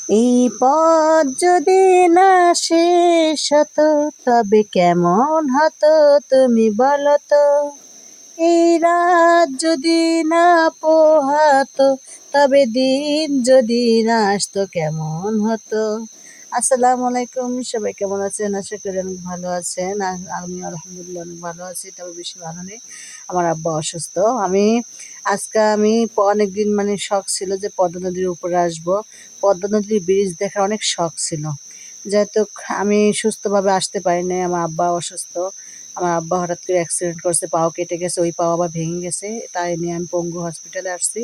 এই পথ যদি না শেষ হতো তবে কেমন হতো তুমি বলো তো। এই রাত যদি না পোহাতো তবে দিন যদি না আসতো কেমন হতো। আসসালামু আলাইকুম, সবাই কেমন আছেন? আশা করি অনেক ভালো আছেন। আর আমি আলহামদুলিল্লাহ অনেক ভালো আছি, তবে বেশি ভালো নেই। আমার আব্বা অসুস্থ। আমি অনেকদিন মানে শখ ছিল যে পদ্মা নদীর উপরে আসবো। পদ্মা নদীর ব্রিজ দেখার অনেক শখ ছিল। যেহেতু আমি সুস্থভাবে আসতে পারি নাই, আমার আব্বা অসুস্থ। আমার আব্বা হঠাৎ করে অ্যাক্সিডেন্ট করছে, পাও কেটে গেছে, ওই পাও আবার ভেঙে গেছে। তাই নিয়ে আমি পঙ্গু হসপিটালে আসছি।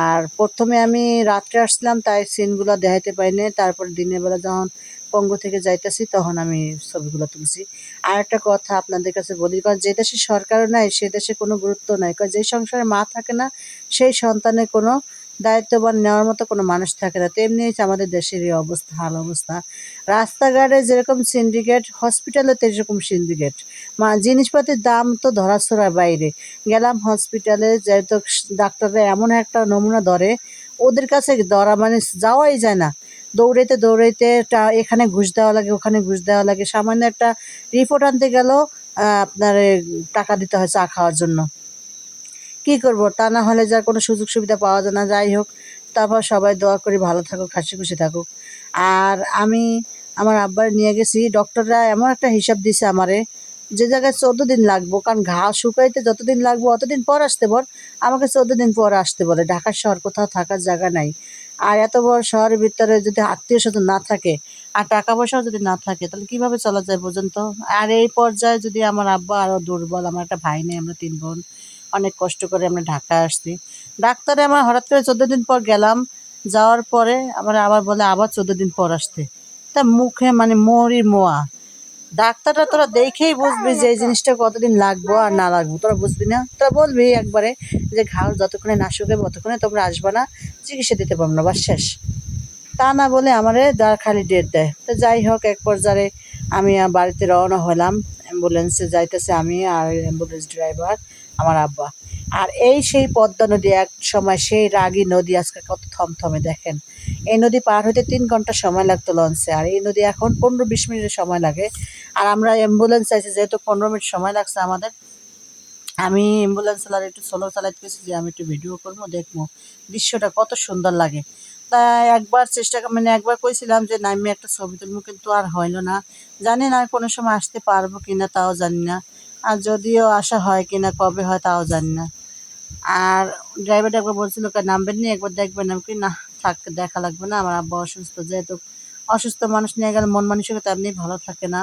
আর প্রথমে আমি রাত্রে আসছিলাম, তাই সিনগুলো দেখাইতে পারি নাই। তারপর দিনের বেলা যখন পঙ্গু থেকে যাইতেছি তখন আমি ছবিগুলো তুলছি। আর একটা কথা আপনাদের কাছে বলি, কারণ যে দেশে সরকারও নাই সে দেশে কোনো গুরুত্ব নাই। কারণ যে সংসারে মা থাকে না সেই সন্তানের কোনো দায়িত্ববান নেওয়ার মতো কোনো মানুষ থাকে না। তেমনি হচ্ছে আমাদের দেশের এই অবস্থা, হাল অবস্থা। রাস্তাঘাটে যেরকম সিন্ডিকেট, হসপিটালে তো এরকম সিন্ডিকেট। জিনিসপাতির দাম তো ধরাছোঁয়ার বাইরে। গেলাম হসপিটালে, যেহেতু ডাক্তাররা এমন একটা নমুনা ধরে, ওদের কাছে ধরা মানে যাওয়াই যায় না। দৌড়াইতে দৌড়াইতে এখানে ঘুষ দেওয়া লাগে, ওখানে ঘুষ দেওয়া লাগে। সামান্য একটা রিপোর্ট আনতে গেলেও আপনার টাকা দিতে হয় চা খাওয়ার জন্য। কি করব, তা না হলে যার কোনো সুযোগ সুবিধা পাওয়া যায় না। যাই হোক, তারপর সবাই দোয়া করি ভালো থাকুক, হাসি খুশি থাকুক। আর আমি আমার আব্বার নিয়ে গেছি, ডক্টররা এমন একটা হিসাব দিছে আমারে, যে জায়গায় 14 দিন লাগবো, কারণ ঘা শুকাইতে যতদিন লাগবো অতদিন পর আসতে বল। আমাকে 14 দিন পর আসতে বলে। ঢাকার শহর, কোথাও থাকার জায়গা নাই। আর এত বড় শহরের ভিতরে যদি আত্মীয় স্বজন না থাকে আর টাকা পয়সাও যদি না থাকে, তাহলে কিভাবে চলা যায় বুঝুন তো। আর এই পর্যায়ে যদি আমার আব্বা আরো দুর্বল, আমার একটা ভাই নেই, আমরা 3 বোন, অনেক কষ্ট করে আমরা ঢাকায় আসছি। ডাক্তারে আমার হঠাৎ করে 14 দিন পর গেলাম, যাওয়ার পরে আবার বলে আবার 14 দিন পর আসতে। তা মুখে মানে মরি মোয়া। ডাক্তাররা তোরা দেখেই বুঝবি যে এই জিনিসটা কতদিন লাগবো আর না লাগবো, তোরা বুঝবি না। তোরা বলবি একবারে যে ঘাও যতক্ষণে না শুকাবে ততক্ষণে তোমরা আসবা না, চিকিৎসা দিতে পারবো না, বাস শেষ। তা না বলে আমারে খালি ডেট দেয়। তো যাই হোক, এক পর্যায়ে আমি বাড়িতে রওনা হলাম। অ্যাম্বুলেন্সে যাইতেছে আমি আর অ্যাম্বুলেন্স ড্রাইভার, আমার আব্বা। আর এই সেই পদ্মা নদী, এক সময় সেই রাগী নদী, আজকে কত থমথমে দেখেন। এই নদী পার হইতে 3 ঘন্টা সময় লাগতো লঞ্চে, আর এই নদী এখন 15-20 মিনিটের সময় লাগে। আর আমরা অ্যাম্বুলেন্স চাইছি, যেহেতু 15 মিনিট সময় লাগছে আমাদের। আমি অ্যাম্বুলেন্স চালার একটু স্লো চালাইতে গেছি যে আমি একটু ভিডিও করবো, দেখবো দৃশ্যটা কত সুন্দর লাগে। তাই একবার মানে একবার কইছিলাম যে নাইমে একটা ছবি তুলবো, কিন্তু আর হইল না। জানি না কোনো সময় আসতে পারবো কিনা, তাও জানি না। আর যদিও আসা হয় কিনা, কবে হয় তাও জানি না। আর ড্রাইভারটা একবার বলছিল নামবেন নি, একবার দেখবেন। আমি কি না, থাক, দেখা লাগবে না। আমার আব্বা অসুস্থ, যেহেতু অসুস্থ মানুষ নিয়ে গেলে মন মানসিকতা এমনি ভালো থাকে না।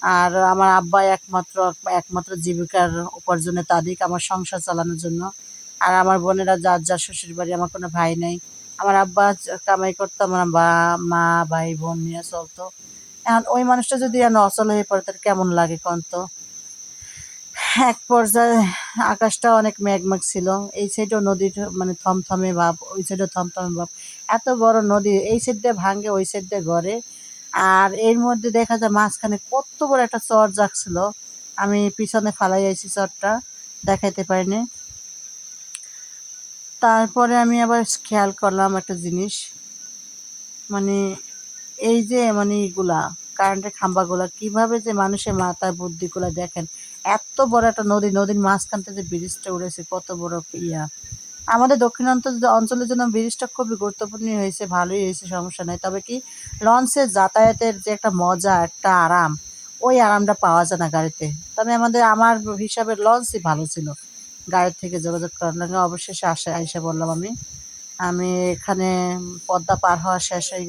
আর আমার আব্বা একমাত্র একমাত্র জীবিকার উপার্জনের তারিখ আমার সংসার চালানোর জন্য। আর আমার বোনেরা যার যার শ্বশুর বাড়ি, আমার কোনো ভাই নেই। আমার আব্বা কামাই করতো, আমার মা ভাই বোন নিয়ে চলতো। এখন ওই মানুষটা যদি এখন অচল হয়ে পড়ে, তার কেমন লাগে কোন তো। এক পর্যায়ে আকাশটা অনেক মেঘ ছিল। এই সাইডেও নদীর মানে থমথমে ভাব, ওই সাইডেও থমথমে ভাব। এত বড় নদী, এই সাইড দিয়ে ভাঙে, ওই সাইড দিয়ে গড়ে। আর এর মধ্যে দেখা যায় মাঝখানে কত বড় একটা চর জাগছিল। আমি পিছনে ফালাই আইছি চরটা, দেখাইতে পারিনি। তারপরে আমি আবার খেয়াল করলাম একটা জিনিস, মানে এই যে মানে এগুলা কারেন্টের খাম্বাগুলা কিভাবে যে মানুষের মাথায় বুদ্ধিগুলা দেখেন। এত বড় একটা নদী, নদীর মাঝখান থেকে যে ব্রিজটা উঠেছে, কত বড় ইয়া। আমাদের দক্ষিণাঞ্চল অঞ্চলের জন্য ব্রিজটা খুবই গুরুত্বপূর্ণ হয়েছে, ভালোই হয়েছে, সমস্যা নেই। তবে কি, লঞ্চে যাতায়াতের যে একটা মজা, একটা আরাম, ওই আরামটা পাওয়া যায় না গাড়িতে। তবে আমার হিসাবে লঞ্চই ভালো ছিল গাড়ির থেকে যোগাযোগ করার লাগে। অবশেষে আইসা বললাম আমি আমি এখানে পদ্মা পার হওয়া শেষ হয়ে